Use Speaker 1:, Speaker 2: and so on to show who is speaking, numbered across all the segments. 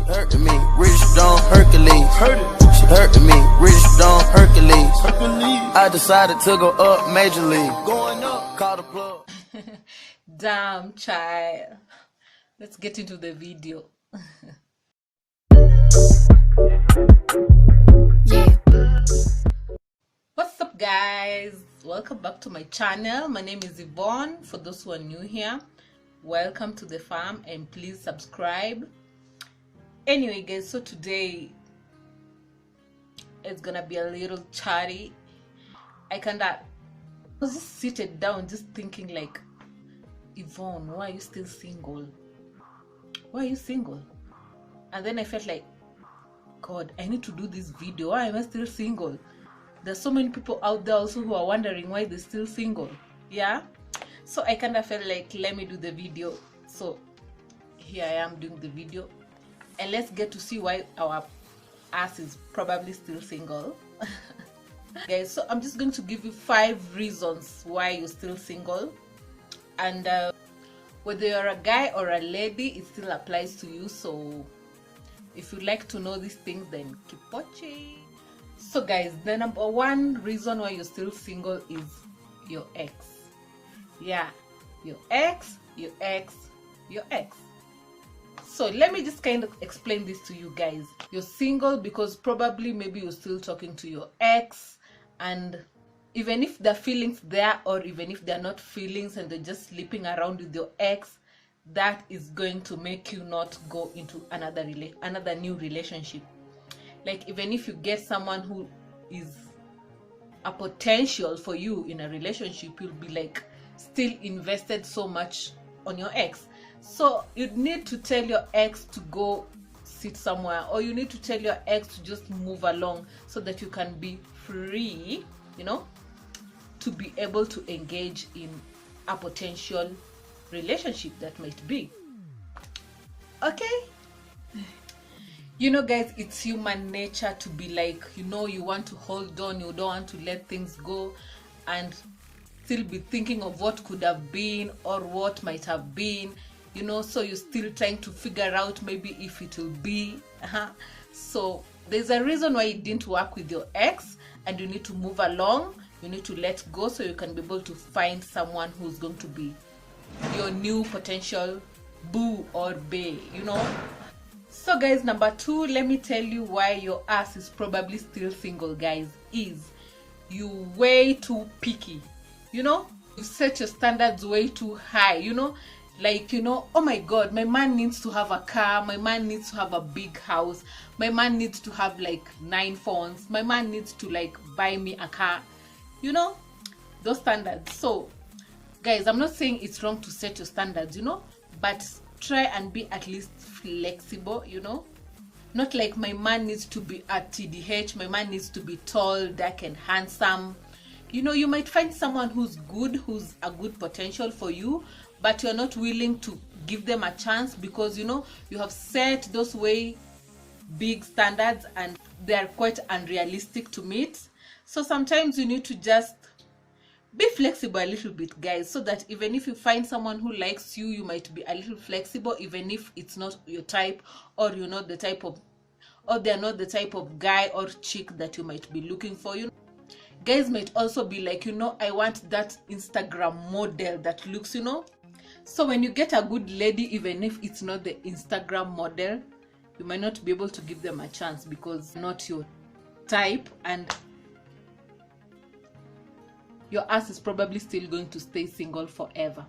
Speaker 1: Hurting me, rich don't Hercules. She hurting me, rich don't Hercules. I decided to go up major league. Going up, call the plug.
Speaker 2: Damn, child. Let's get into the video.
Speaker 3: Yeah.
Speaker 2: What's up, guys? Welcome back to my channel. My name is Yvonne. For those who are new here, welcome to the farm and please subscribe. Anyway, guys, so today it's gonna be a little chatty. I was just seated down just thinking like, Yvonne, why are you still single? Why are you single? And then I felt like, God, I need to do this video. Why am I still single? There's so many people out there also who are wondering why they're still single. Yeah, so I kind of felt like, let me do the video. So here I am doing the video, and let's get to see why our ass is probably still single. Guys, so I'm just going to give you 5 reasons why you're still single, and whether you're a guy or a lady, it still applies to you. So if you'd like to know these things, then keep watching. So guys, the number 1 reason why you're still single is your ex. Yeah, your ex. So let me just kind of explain this to you guys. You're single because probably maybe you're still talking to your ex, and even if the feelings there, or even if they're not feelings and they're just sleeping around with your ex, that is going to make you not go into another new relationship. Like, even if you get someone who is a potential for you in a relationship, you'll be like still invested so much on your ex. So you need to tell your ex to go sit somewhere, or you need to tell your ex to just move along so that you can be free, you know, to be able to engage in a potential relationship that might be. Okay? You know, guys, it's human nature to be like, you know, you want to hold on, you don't want to let things go, and still be thinking of what could have been or what might have been, you know. So you're still trying to figure out maybe if it will be. So there's a reason why it didn't work with your ex, and you need to move along. You need to let go so you can be able to find someone who's going to be your new potential boo or bae, you know. So guys, number 2, let me tell you why your ass is probably still single, guys, is you way too picky. You know, you set your standards way too high, you know, like, you know, oh my God, my man needs to have a car, my man needs to have a big house, my man needs to have like 9 phones, my man needs to like buy me a car, you know, those standards. So guys, I'm not saying it's wrong to set your standards, you know, but try and be at least flexible, you know. Not like my man needs to be at TDH, my man needs to be tall, dark and handsome. You know, you might find someone who's good, who's a good potential for you, but you're not willing to give them a chance because, you know, you have set those way big standards and they're quite unrealistic to meet. So sometimes you need to just be flexible a little bit, guys, so that even if you find someone who likes you, you might be a little flexible, even if it's not your type, or you're not the type of, or they're not the type of guy or chick that you might be looking for. You know, guys might also be like, you know, I want that Instagram model that looks, you know. So when you get a good lady, even if it's not the Instagram model, you might not be able to give them a chance because not your type, and your ass is probably still going to stay single forever.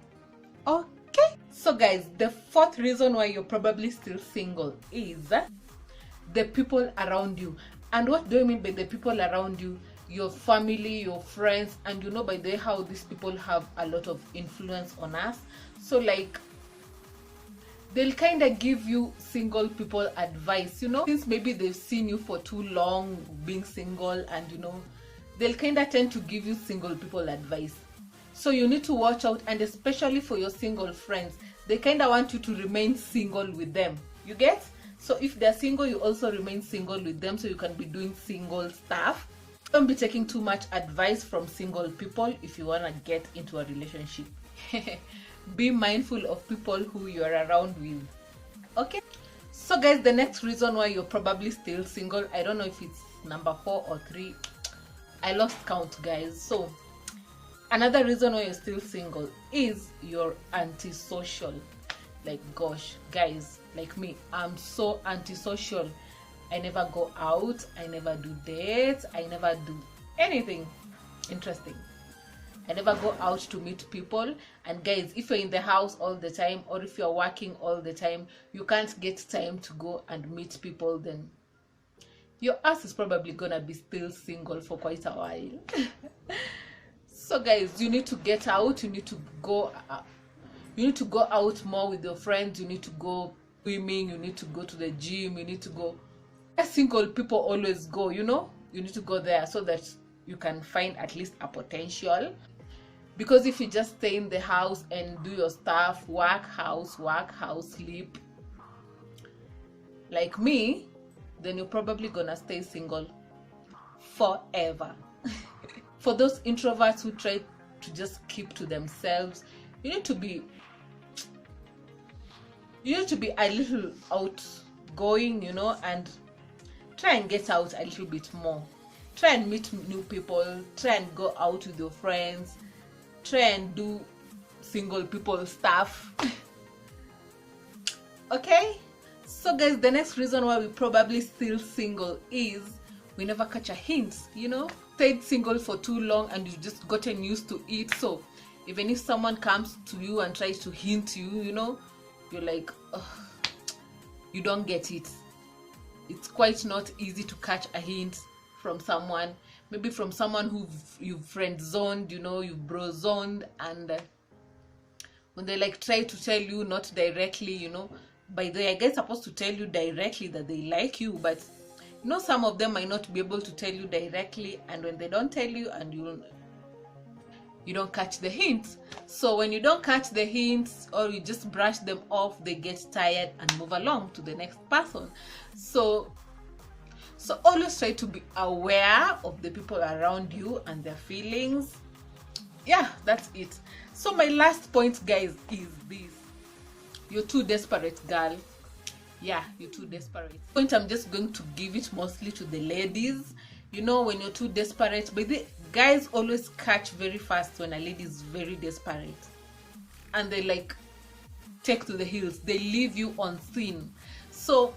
Speaker 2: Okay, so guys, the 4th reason why you're probably still single is the people around you. And what do I mean by the people around you? Your family, your friends, and you know, by the way, how these people have a lot of influence on us. So like, they'll kind of give you single people advice, you know, since maybe they've seen you for too long being single, and you know, they'll kind of tend to give you single people advice. So you need to watch out, and especially for your single friends, they kind of want you to remain single with them. You get? So if they're single, you also remain single with them so you can be doing single stuff. Don't be taking too much advice from single people if you want to get into a relationship. Be mindful of people who you're around with. Okay? So guys, the next reason why you're probably still single, I don't know if it's number 4 or 3, I lost count guys. So another reason why you're still single is you're antisocial. Like gosh guys, like me, I'm so antisocial. I never go out, I never do dates, I never do anything interesting. I never go out to meet people. And guys, if you're in the house all the time, or if you're working all the time, you can't get time to go and meet people, then your ass is probably gonna be still single for quite a while. So guys, you need to get out, you need to go out more with your friends, you need to go swimming, you need to go to the gym, you need to go where single people always go, you know. You need to go there so that you can find at least a potential. Because if you just stay in the house and do your stuff, work, house, sleep, like me, then you're probably gonna stay single forever. For those introverts who try to just keep to themselves, you need to be a little outgoing, you know, and try and get out a little bit more. Try and meet new people, try and go out with your friends, try and do single people stuff. Okay, so guys, the next reason why we probably still single is we never catch a hint, you know. Stayed single for too long and you've just gotten used to it. So even if someone comes to you and tries to hint you, you know, you're like, oh, you don't get it. It's quite not easy to catch a hint from someone. Maybe from someone who you've friend zoned, you know, you've bro zoned, and when they like try to tell you, not directly, you know, by the way, I guess supposed to tell you directly that they like you, but you know, some of them might not be able to tell you directly, and when they don't tell you and you don't catch the hints. So when you don't catch the hints, or you just brush them off, they get tired and move along to the next person. So always try to be aware of the people around you and their feelings. Yeah, that's it. So my last point guys is this: you're too desperate, girl. Yeah, you're too desperate. Point, I'm just going to give it mostly to the ladies. You know, when you're too desperate, but the guys always catch very fast when a lady is very desperate, and they like take to the heels, they leave you on scene. So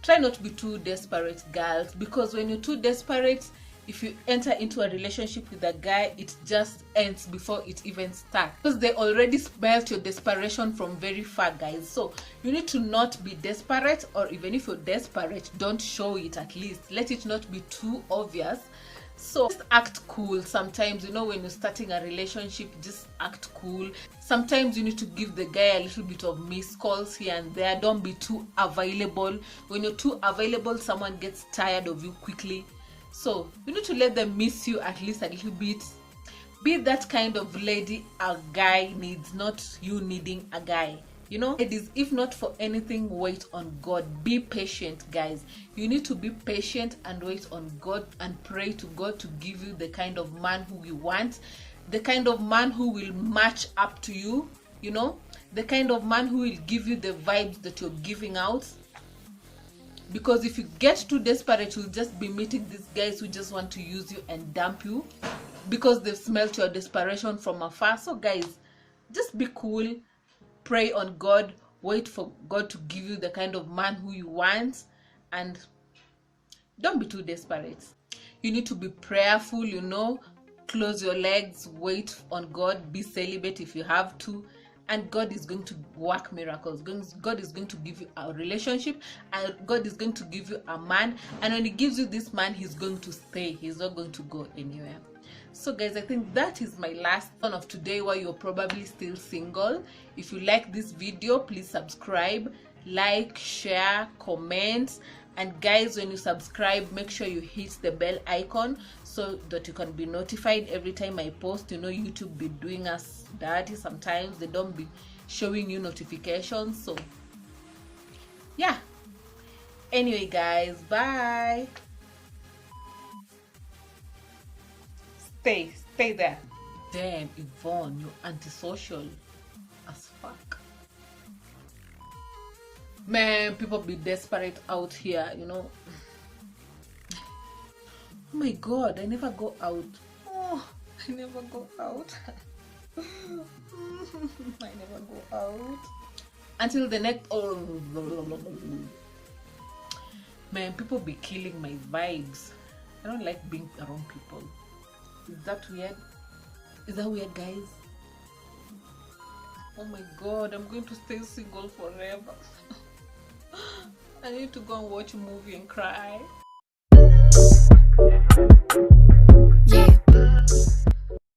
Speaker 2: try not to be too desperate, girls, because when you're too desperate, if you enter into a relationship with a guy, it just ends before it even starts, because they already smelt your desperation from very far, guys. So you need to not be desperate, or even if you're desperate, don't show it. At least let it not be too obvious. So just act cool sometimes, you know. When you're starting a relationship, just act cool. Sometimes you need to give the guy a little bit of missed calls here and there. Don't be too available. When you're too available, someone gets tired of you quickly. So you need to let them miss you at least a little bit. Be that kind of lady a guy needs, not you needing a guy. You know, ladies, if not for anything, wait on God. Be patient, guys. You need to be patient and wait on God and pray to God to give you the kind of man who you want, the kind of man who will match up to you, you know, the kind of man who will give you the vibes that you're giving out. Because if you get too desperate, you'll just be meeting these guys who just want to use you and dump you because they've smelt your desperation from afar. So guys, just be cool. Pray on God, wait for God to give you the kind of man who you want, and don't be too desperate. You need to be prayerful, you know. Close your legs, wait on God, be celibate if you have to, and God is going to work miracles. God is going to give you a relationship, and God is going to give you a man, and when he gives you this man, he's going to stay. He's not going to go anywhere. So guys, I think that is my last one of today, why you're probably still single. If you like this video, please subscribe, like, share, comment, and guys, when you subscribe, make sure you hit the bell icon so that you can be notified every time I post. You know, YouTube be doing us dirty sometimes. They don't be showing you notifications. So yeah, anyway guys, bye. Stay there. Damn, Yvonne, you're antisocial as fuck. Man, people be desperate out here, you know. Oh my god, I never go out. Oh, I never go out. I never go out until the next. Oh, man, people be killing my vibes. I don't like being around people. Is that weird? Is that weird, guys? Oh my god, I'm going to stay single forever. I need to go and watch a movie and cry.